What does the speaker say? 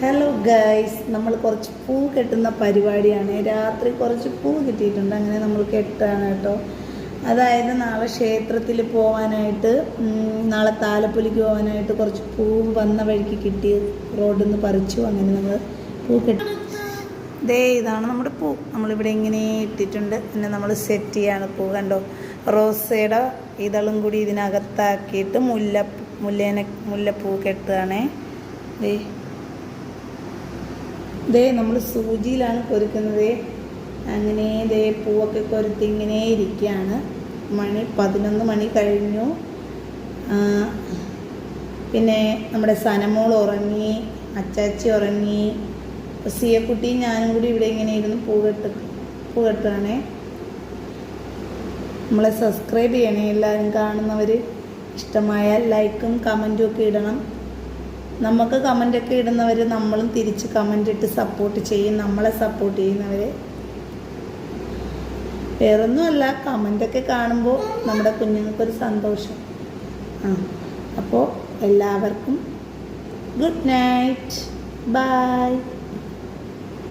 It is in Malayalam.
ഹലോ ഗൈസ്, നമ്മൾ കുറച്ച് പൂ കെട്ടുന്ന പരിപാടിയാണ്. രാത്രി കുറച്ച് പൂ കിട്ടിയിട്ടുണ്ട്, അങ്ങനെ നമ്മൾ കെട്ടാണ് കേട്ടോ. അതായത് നാളെ ക്ഷേത്രത്തിൽ പോകാനായിട്ട്, നാളെ താലപ്പൊലിക്ക് പോകാനായിട്ട് കുറച്ച് പൂ വന്ന വഴിക്ക് കിട്ടി, റോഡിൽ നിന്ന് പറിച്ചു. അങ്ങനെ നമ്മൾ പൂ കെട്ടി. ഇതാണ് നമ്മുടെ പൂ. നമ്മളിവിടെ ഇങ്ങനെ ഇട്ടിട്ടുണ്ട്. പിന്നെ നമ്മൾ സെറ്റ് ചെയ്യാണ് പൂ. കണ്ടോ, റോസയുടെ ഇതളും കൂടി ഇതിനകത്താക്കിയിട്ട് മുല്ലപ്പൂ കെട്ടുകയാണേ. നമ്മൾ സൂചിയിലാണ് കൊരുക്കുന്നത്. അങ്ങനെ പൂവൊക്കെ കൊരുത്തി ഇങ്ങനെ ഇരിക്കുകയാണ്. 11 മണി കഴിഞ്ഞു. പിന്നെ നമ്മുടെ സനമോൾ ഉറങ്ങി, അച്ചാച്ചി ഉറങ്ങി. സിയക്കുട്ടിയും ഞാനും കൂടി ഇവിടെ ഇങ്ങനെ ഇരുന്ന് പൂ കെട്ടുകയാണേ. നമ്മളെ സബ്സ്ക്രൈബ് ചെയ്യണേ എല്ലാവരും. കാണുന്നവർ ഇഷ്ടമായാൽ ലൈക്കും കമൻറ്റും ഒക്കെ ഇടണം. നമുക്ക് കമൻ്റൊക്കെ ഇടുന്നവർ നമ്മളും തിരിച്ച് കമൻ്റ് ഇട്ട് സപ്പോർട്ട് ചെയ്യും. നമ്മളെ സപ്പോർട്ട് ചെയ്യുന്നവർ വേറൊന്നുമല്ല, കമൻ്റൊക്കെ കാണുമ്പോൾ നമ്മുടെ കുഞ്ഞുങ്ങൾക്കൊരു സന്തോഷം. അപ്പോൾ എല്ലാവർക്കും ഗുഡ് നൈറ്റ്, ബൈ.